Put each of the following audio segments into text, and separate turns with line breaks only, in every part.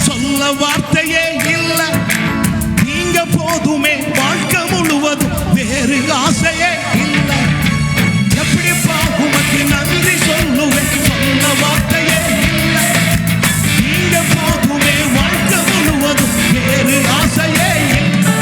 சொல்ல வார்த்தையே இல்ல, நீங்க போதுமே வாழ்க்கை முழுவதும், வேறு ஆசையே இல்ல. எப்படிப்பா உமக்கு நன்றி சொல்லுவேன், சொல்ல வார்த்தையே இல்ல, நீங்க போதுமே வாழ்க்கை முழுவதும், வேறு ஆசையே இல்ல.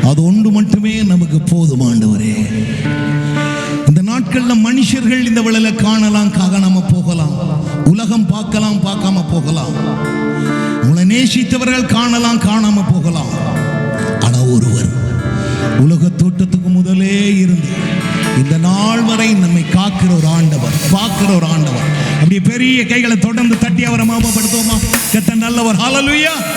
அது ஒன்று மட்டுமே நமக்கு போதும் ஆண்டவரே. இந்த நாட்களில் மனுஷர்கள் இந்த வேளையில காணலாம், காணாம போகலாம், உலகம் பார்க்கலாம், பார்க்காம போகலாம், உங்களை நேசித்தவர்கள் காணலாம், காணாம போகலாம். ஆனா ஒருவர் உலக தோட்டத்துக்கு முதலே இருந்து இந்த நாள் வரை நம்மை காக்கிற ஒரு ஆண்டவர், பார்க்கிற ஒரு ஆண்டவர். அப்படியே பெரிய கைகளை தொடர்ந்து தட்டி அவரை மாபப்படுத்துவோமா? கர்த்தர் நல்லவர். ஹல்லேலூயா.